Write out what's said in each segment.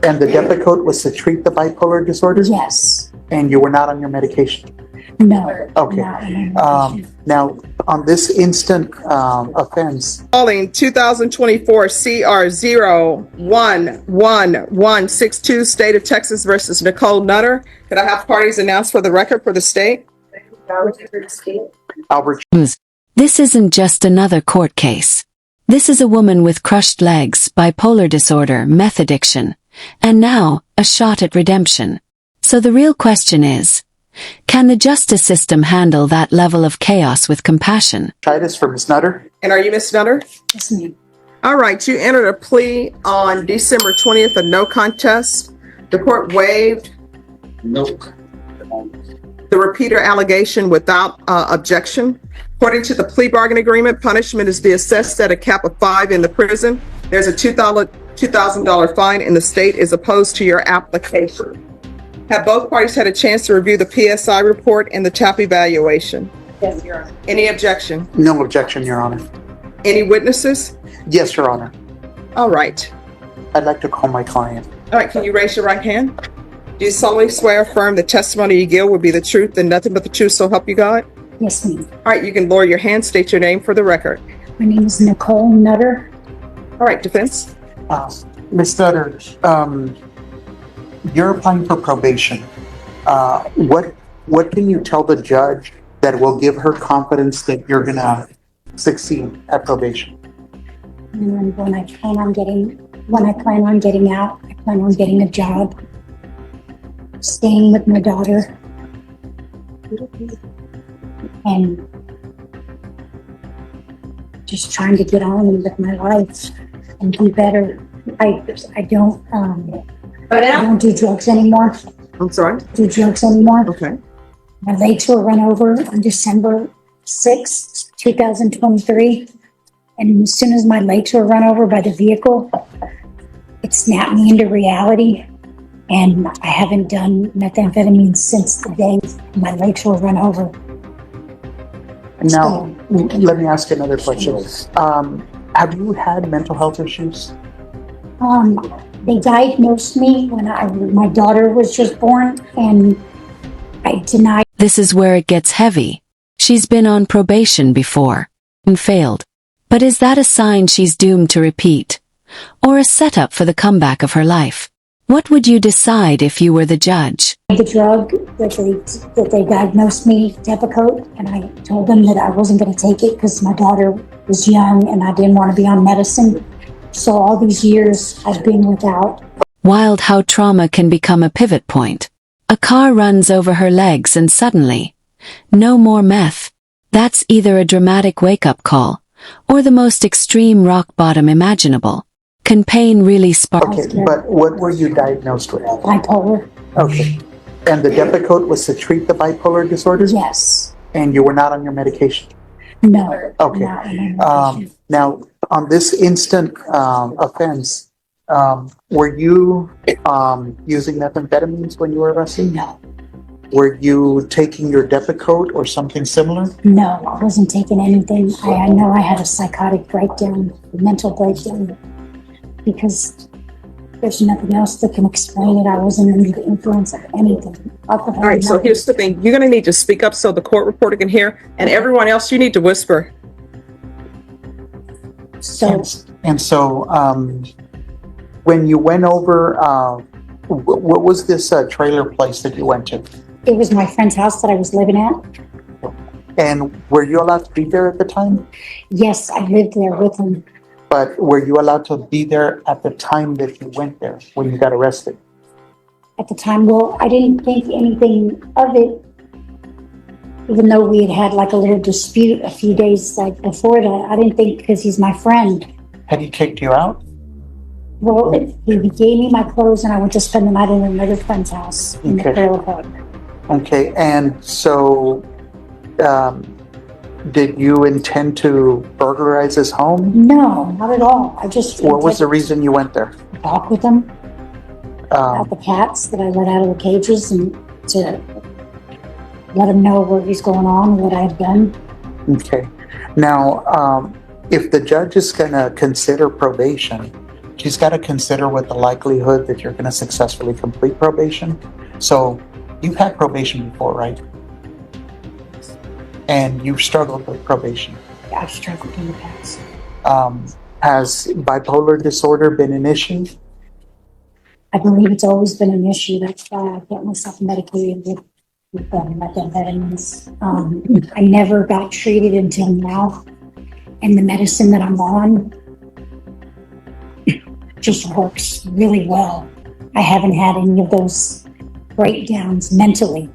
And the Depakote was to treat the bipolar disorder? Yes. And you were not on your medication? No. Okay. Not on my medication. Now, on this instant offense. Calling 2024 CR 011162, State of Texas versus Nicole Nutter. Could I have parties announced for the record for the state? Albert. This isn't just another court case. This is a woman with crushed legs, bipolar disorder, meth addiction, and now, a shot at redemption. So the real question is, can the justice system handle that level of chaos with compassion? Try this for Ms. Nutter. And are you Ms. Nutter? Yes, ma'am. All right, you entered a plea on December 20th of no contest. The court waived the repeater allegation without objection. According to the plea bargain agreement, punishment is to be assessed at a cap of 5 in the prison. There's a $2,000 fine, and the state is opposed to your application. Have both parties had a chance to review the PSI report and the TAP evaluation? Yes, Your Honor. Any objection? No objection, Your Honor. Any witnesses? Yes, Your Honor. All right. I'd like to call my client. All right, can you raise your right hand? Do you solemnly swear or affirm the testimony you give will be the truth and nothing but the truth, so help you God? Yes, ma'am. All right, you can lower your hand, state your name for the record. My name is Nicole Nutter. All right, defense. Ms. Nutter, you're applying for probation. What can you tell the judge that will give her confidence that you're gonna succeed at probation? And when I plan on getting out, I plan on getting a job, staying with my daughter, and just trying to get on with my life and do better. I don't do drugs anymore. I'm sorry? Do drugs anymore. Okay. My legs were run over on December 6th, 2023. And as soon as my legs were run over by the vehicle, it snapped me into reality. And I haven't done methamphetamine since the day my legs were run over. Now, let me ask you another question. Have you had mental health issues? They diagnosed me when my daughter was just born, and I denied. This is where it gets heavy. She's been on probation before and failed. But is that a sign she's doomed to repeat? Or a setup for the comeback of her life? What would you decide if you were the judge? The drug that they diagnosed me, Depakote, and I told them that I wasn't going to take it because my daughter was young and I didn't want to be on medicine. So all these years I've been without. Wild how trauma can become a pivot point. A car runs over her legs and suddenly, no more meth. That's either a dramatic wake-up call or the most extreme rock bottom imaginable. Can pain really spark? Okay, but what were you diagnosed with? Bipolar. Okay. And the Depakote was to treat the bipolar disorder? Yes. And you were not on your medication? No. Okay. Not on my medication. Now, on this instant offense, were you using methamphetamines when you were arrested? No. Were you taking your Depakote or something similar? No, I wasn't taking anything. I know I had a psychotic breakdown, a mental breakdown, because there's nothing else that can explain it. I wasn't under the influence of anything. Alcohol. All right, so here's the thing. You're going to need to speak up so the court reporter can hear, and everyone else, you need to whisper. So, when you went over, what was this trailer place that you went to? it was my friend's house that I was living at. And were you allowed to be there at the time? Yes, I lived there with him. But were you allowed to be there at the time that you went there, when you got arrested? At the time, well, I didn't think anything of it, even though we had like a little dispute a few days like before that. I didn't think, because he's my friend. Had he kicked you out? Well, he gave me my clothes and I went to spend the night in another friend's house in the trailer park. Okay, and so did you intend to burglarize his home? No, not at all. I just... What was the reason you went there? Talk with him about the cats that I let out of the cages and to let him know what was going on, what I had done. Okay. Now, if the judge is going to consider probation, she's got to consider what the likelihood that you're going to successfully complete probation. So you've had probation before, right? And you've struggled with probation. Yeah, I've struggled in the past. Has bipolar disorder been an issue? I believe it's always been an issue. That's why I get myself medicated with methamphetamines. I never got treated until now. And the medicine that I'm on just works really well. I haven't had any of those breakdowns mentally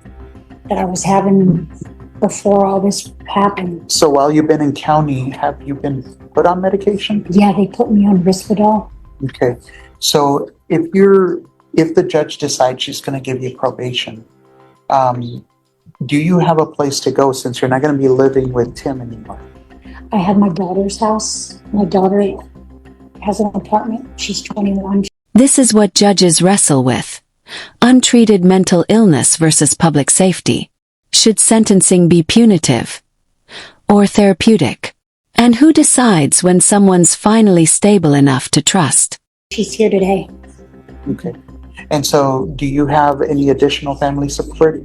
that I was having before all this happened. So while you've been in county, have you been put on medication? Yeah, they put me on Risperdal. Okay. So if the judge decides she's going to give you probation, do you have a place to go since you're not going to be living with Tim anymore? I have my daughter's house. My daughter has an apartment. She's 21. This is what judges wrestle with. Untreated mental illness versus public safety. Should sentencing be punitive or therapeutic? And who decides when someone's finally stable enough to trust? She's here today. Okay. And so do you have any additional family support?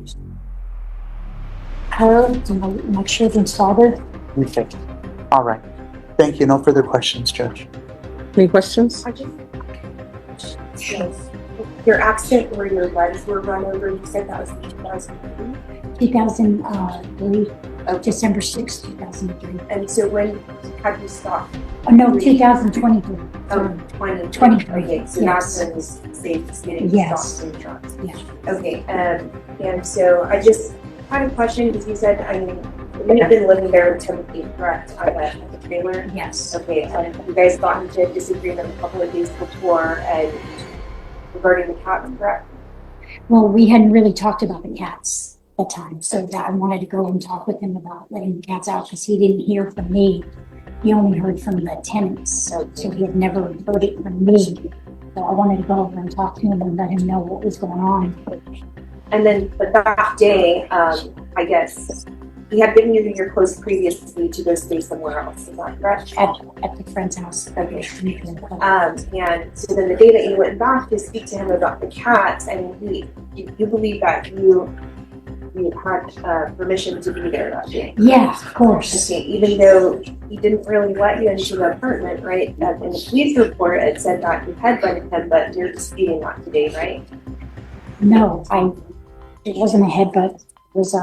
Her, my children's father. Okay. All right. Thank you. No further questions, Judge. Any questions? I just, your accident where your legs were run over, you said that was in 2003? 2003, December 6th, 2003. And so when had you stopped? Oh, no, 2023. Oh, 2023. 23. Okay, so Yes. that's when was safe getting Yes. stopped in drugs. Yeah. Okay, and so I just had a question because you said, I mean, you've been living there with Timothy, correct, at the trailer? Yes. Okay, and you guys got into a disagreement a couple of days before and regarding the cat, correct? Well, we hadn't really talked about the cats at the time, so that I wanted to go and talk with him about letting the cats out because he didn't hear from me. He only heard from the tenants, so he had never heard it from me. So I wanted to go over and talk to him and let him know what was going on. And then, but that day, I guess, he had given you your clothes previously to go stay somewhere else, is that correct? At the friend's house. Okay. And so then the day that you went back to speak to him about the cats, and you believe that you had permission to be there that day. Yeah, of course. Okay, even though he didn't really let you into the apartment, right? In the police report, it said that you had let him, but you're disputing that today, right? No, it wasn't a headbutt. It was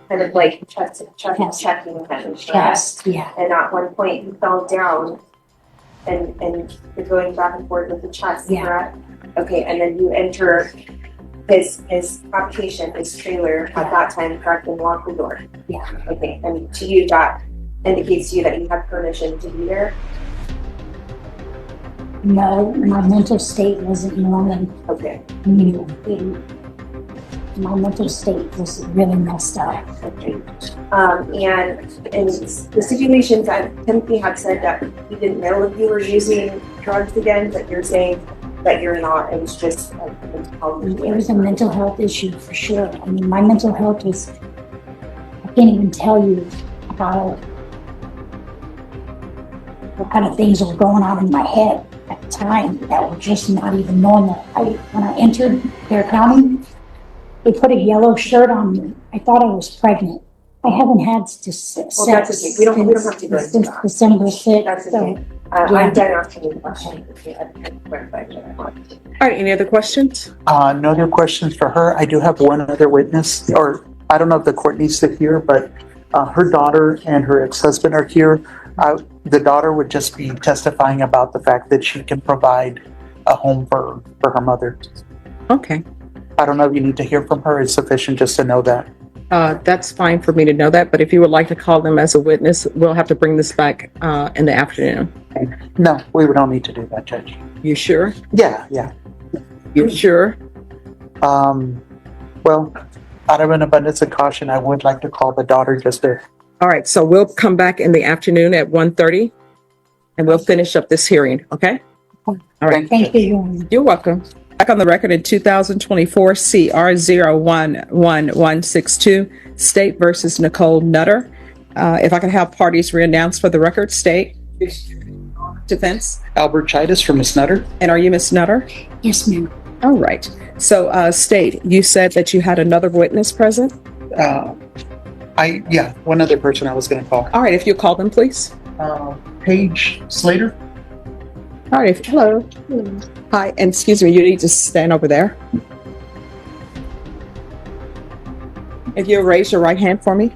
Kind of like checking him. Correct? chest. Yeah. And at one point he fell down and you're going back and forth with the chest, Yeah. correct? Okay, and then you enter his habitation, his trailer at that time, correct, and lock the door. Yeah. Okay, and to you that indicates to you that you have permission to be there? No, my mental state wasn't normal. Okay. My mental state was really messed up. Okay. And in the situations that Timothy had said that he didn't know if you were using drugs again, but you're saying that you're not, it was just a mental health issue. It was a mental health issue for sure. I mean, my mental health was, I can't even tell you how, what kind of things were going on in my head at the time that were just not even normal. When I entered their county, they put a yellow shirt on me. I thought I was pregnant. I haven't had sex Well, that's okay. We don't have to go into since that. December 6th. That's so- okay. I'm done asking you questions. Okay, All right, any other questions? No other questions for her. I do have one other witness, or I don't know if the court needs to hear, but her daughter and her ex-husband are here. The daughter would just be testifying about the fact that she can provide a home for her mother. Okay. I don't know if you need to hear from her. It's sufficient just to know that. That's fine for me to know that, but if you would like to call them as a witness, we'll have to bring this back in the afternoon. No, we don't need to do that, Judge. You sure? Yeah. You sure? Well, out of an abundance of caution, I would like to call the daughter just to. All right, so we'll come back in the afternoon at 1:30 and we'll finish up this hearing, okay? All right. Thank you. You're welcome. Back on the record in 2024 CR 011162, State versus Nicole Nutter. If I could have parties reannounced for the record, State. Defense. Albert Chidas for Ms. Nutter. And are you Ms. Nutter? Yes, ma'am. All right. So, State, you said that you had another witness present? One other person I was going to call. All right, if you call them, please. Paige Slater. All right, hello. Hi, and excuse me, you need to stand over there. If you'll raise your right hand for me.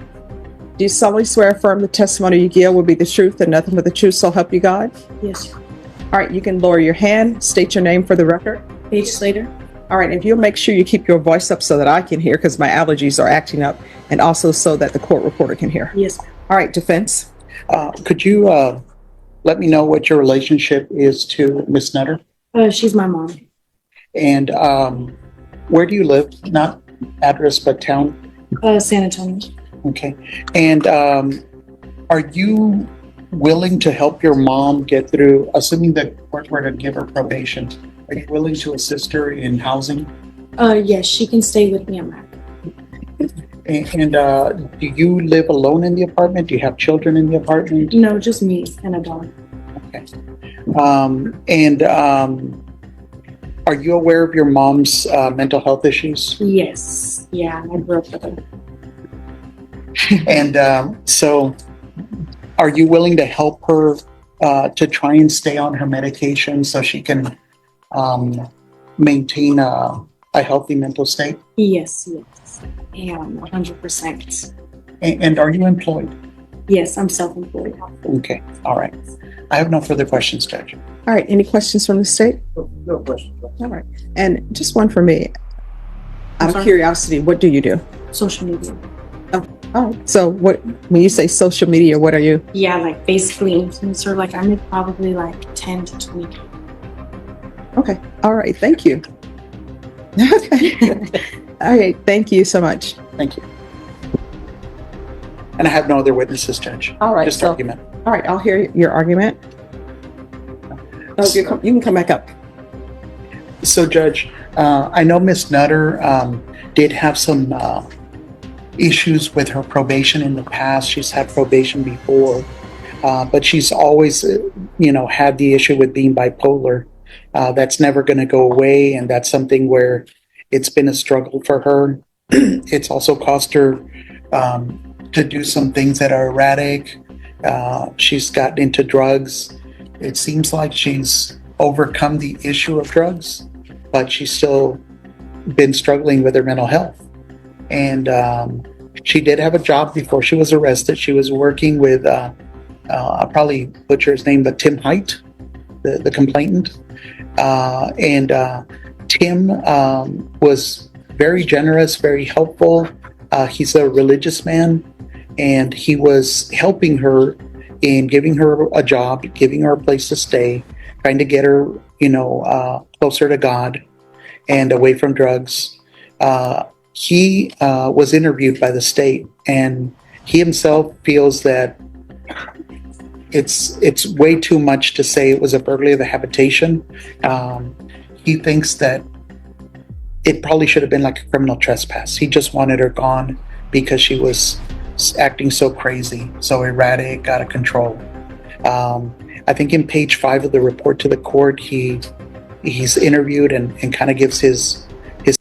Do you solemnly swear or affirm the testimony you give will be the truth and nothing but the truth, so help you God? Yes. All right, you can lower your hand, state your name for the record. Paige Slater. All right, if you'll make sure you keep your voice up so that I can hear, because my allergies are acting up, and also so that the court reporter can hear. Yes. All right, defense. Could you let me know what your relationship is to Miss Nutter? She's my mom. And where do you live? Not address, but town? San Antonio. Okay. And are you willing to help your mom get through, assuming the court were to give her probation, are you willing to assist her in housing? Yes, she can stay with me. I'm happy. And do you live alone in the apartment? Do you have children in the apartment? No, just me and a dog. Okay. Are you aware of your mom's mental health issues? Yes. Yeah, I grew up with her. And so are you willing to help her to try and stay on her medication so she can maintain a healthy mental state? Yes. And 100%. And are you employed? Yes, I'm self-employed. Okay, all right. I have no further questions, Judge. All right, any questions from the state? No questions. All right, and just one for me. Out of sorry? curiosity, what do you do? Social media. Oh, all right. So when you say social media, what are you? Yeah, like basically influencer. Like I make probably like 10 to 20. Okay, all right, thank you. Okay. All right, thank you so much. Thank you. And I have no other witnesses, Judge. All right, Just so- argument. All right, I'll hear your argument. Oh, you can come back up. So, Judge, I know Miss Nutter did have some issues with her probation in the past. She's had probation before, but she's always, had the issue with being bipolar. That's never going to go away, and that's something where it's been a struggle for her. It's also caused her to do some things that are erratic. She's gotten into drugs. It seems like she's overcome the issue of drugs, but she's still been struggling with her mental health. And she did have a job before she was arrested. She was working with, I'll probably butcher his name, but Tim Height, the complainant. Tim was very generous, very helpful. He's a religious man, and he was helping her in giving her a job, giving her a place to stay, trying to get her, closer to God and away from drugs. He was interviewed by the state, and he himself feels that it's way too much to say it was a burglary of the habitation. He thinks that it probably should have been like a criminal trespass. He just wanted her gone because she was acting so crazy, so erratic, out of control. I think in page 5 of the report to the court, he's interviewed and kind of gives his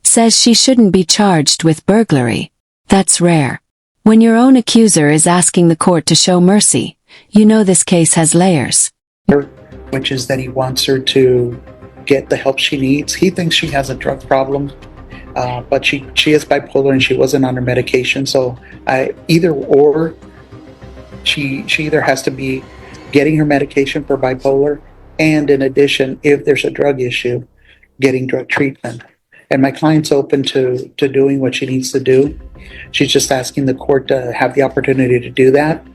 Says she shouldn't be charged with burglary. That's rare. When your own accuser is asking the court to show mercy, you know this case has layers. which is that he wants her to get the help she needs. He thinks she has a drug problem, but she is bipolar and she wasn't on her medication. So she either has to be getting her medication for bipolar, and in addition, if there's a drug issue, getting drug treatment. And my client's open to doing what she needs to do. She's just asking the court to have the opportunity to do that.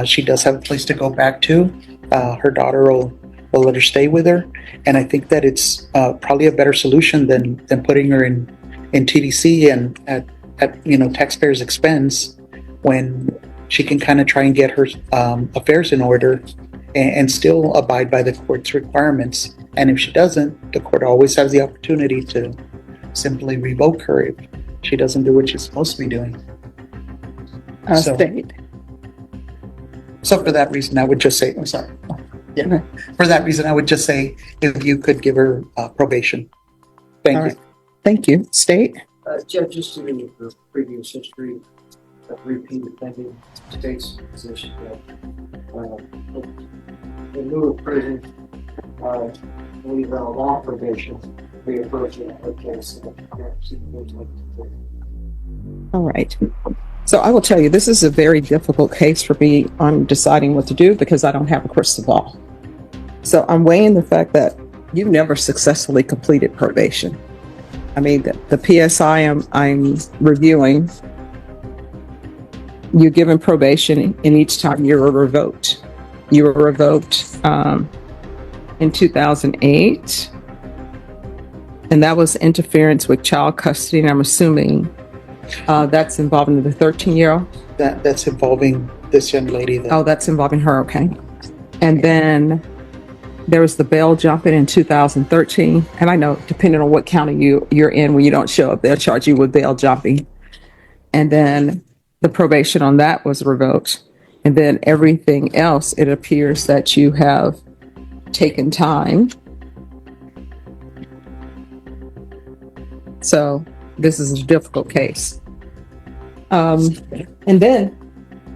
She does have a place to go back to. Her daughter will let her stay with her. And I think that it's probably a better solution than putting her in TDC and at taxpayers' expense, when she can kind of try and get her affairs in order and still abide by the court's requirements. And if she doesn't, the court always has the opportunity to simply revoke her if she doesn't do what she's supposed to be doing. State. So for that reason, I would just say, I'm sorry. Yeah. For that reason, I would just say if you could give her probation. Thank All you. right. Thank you. State? Jeff, just to the previous history of repeat offending state's position that in lieu of prison, I believe that a long probation would be appropriate in her case. All right. So I will tell you, this is a very difficult case for me on deciding what to do because I don't have a crystal ball. So I'm weighing the fact that you've never successfully completed probation. I mean, the PSI I'm reviewing, you're given probation, and each time you were revoked. You were revoked in 2008, and that was interference with child custody. And I'm assuming that's involving the 13-year-old. That's involving this young lady. Oh, that's involving her. Okay, and then there was the bail jumping in 2013. And I know, depending on what county you're in, when you don't show up, they'll charge you with bail jumping. And then the probation on that was revoked. And then everything else, it appears that you have taken time. So this is a difficult case. And then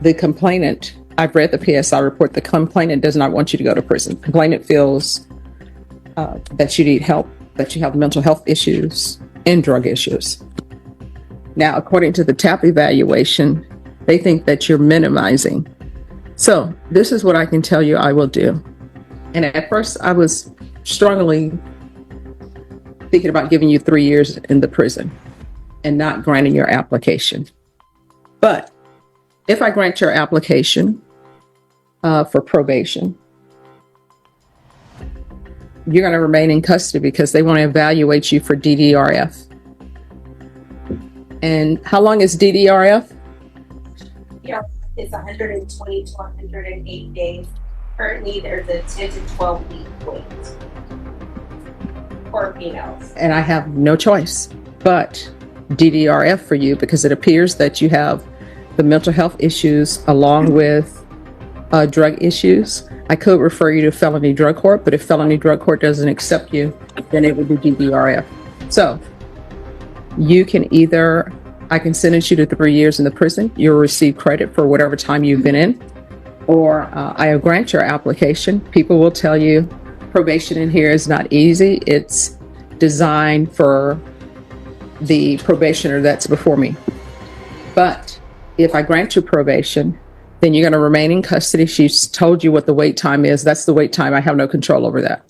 the complainant, I've read the PSI report. The complainant does not want you to go to prison. Complainant feels that you need help, that you have mental health issues and drug issues. Now, according to the TAP evaluation, they think that you're minimizing. So this is what I can tell you I will do. And at first, I was strongly thinking about giving you 3 years in the prison and not granting your application. But if I grant your application for probation, you're going to remain in custody because they want to evaluate you for DDRF. And how long is DDRF? Yeah, it's 120 to 108 days. Currently, there's a 10 to 12 week wait for females. And I have no choice but DDRF for you because it appears that you have the mental health issues along with drug issues. I could refer you to felony drug court, but if felony drug court doesn't accept you, then it would be DDRF. So you can either, I can sentence you to 3 years in the prison. You'll receive credit for whatever time you've been in, or I grant your application. People will tell you probation in here is not easy. It's designed for the probationer that's before me. But if I grant you probation, then you're going to remain in custody. She's told you what the wait time is. That's the wait time. I have no control over that.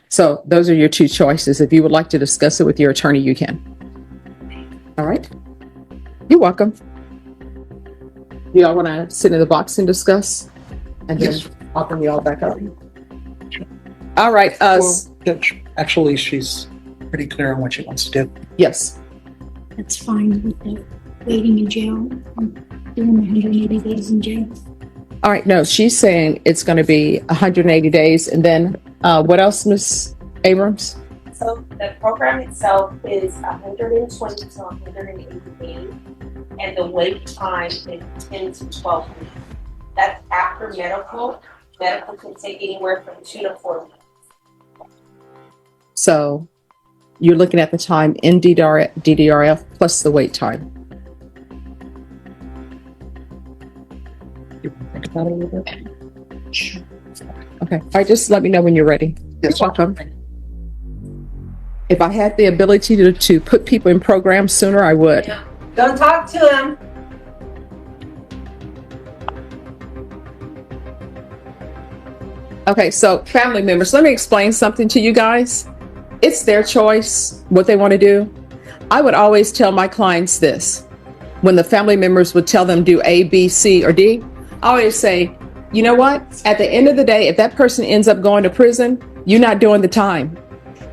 So those are your two choices. If you would like to discuss it with your attorney, you can. All right. You're welcome. You all want to sit in the box and discuss? And then I'll bring you all back up. All right. Actually, she's pretty clear on what she wants to do. Yes. That's fine with the waiting in jail. I'm doing 180 days in jail. All right. No, she's saying it's going to be 180 days. And then what else, Ms. Abrams? So the program itself is 120 to 180 days, and the wait time is 10 to 12 weeks. That's after medical. Medical can take anywhere from 2 to 4 weeks. So you're looking at the time in DDRF plus the wait time. You want to think about it a little bit? Sure. Okay. All right. Just let me know when you're ready. Yes. You're welcome. If I had the ability to put people in programs sooner, I would. Don't talk to him. Okay, so family members, let me explain something to you guys. It's their choice, what they want to do. I would always tell my clients this. When the family members would tell them do A, B, C, or D, I always say, you know what? At the end of the day, if that person ends up going to prison, you're not doing the time.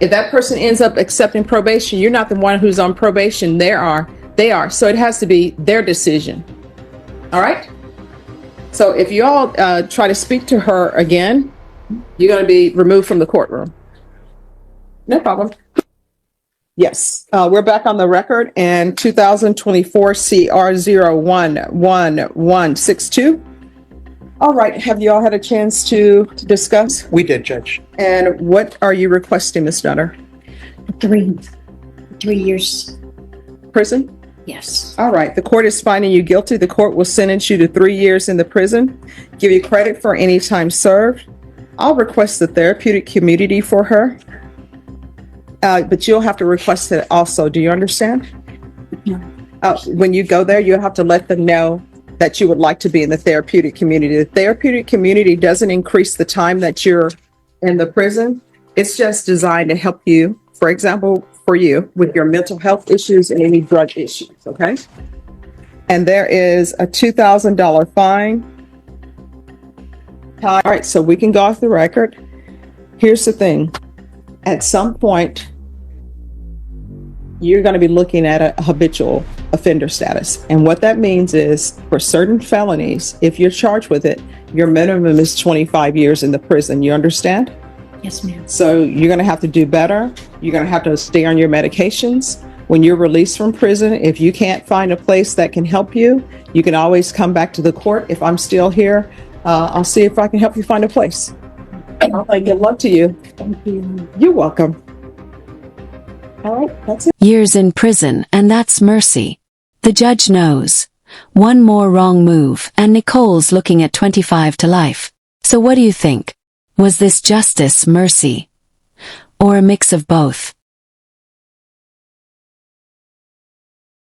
If that person ends up accepting probation, you're not the one who's on probation. They are. So it has to be their decision. All right? So if you all try to speak to her again, you're going to be removed from the courtroom. No problem. Yes, we're back on the record, and 2024 CR 011162. All right, have you all had a chance to discuss? We did, Judge. And what are you requesting, Ms. Nutter? 3 years. Prison? Yes. All right, the court is finding you guilty. The court will sentence you to 3 years in the prison, give you credit for any time served. I'll request the therapeutic community for her. But you'll have to request it also. Do you understand? No. When you go there, you'll have to let them know that you would like to be in the therapeutic community. The therapeutic community doesn't increase the time that you're in the prison. It's just designed to help you, for example, for you with your mental health issues and any drug issues, okay? And there is a $2,000 fine. All right, so we can go off the record. Here's the thing. At some point, you're going to be looking at a habitual offender status. And what that means is for certain felonies, if you're charged with it, your minimum is 25 years in the prison. You understand? Yes, ma'am. So you're going to have to do better. You're going to have to stay on your medications. When you're released from prison, if you can't find a place that can help you, you can always come back to the court. If I'm still here, I'll see if I can help you find a place. All right, good luck to you. Thank you. You're welcome. All right, that's it. Years in prison, and that's mercy. The judge knows. One more wrong move, and Nicole's looking at 25 to life. So what do you think? Was this justice, mercy, or a mix of both?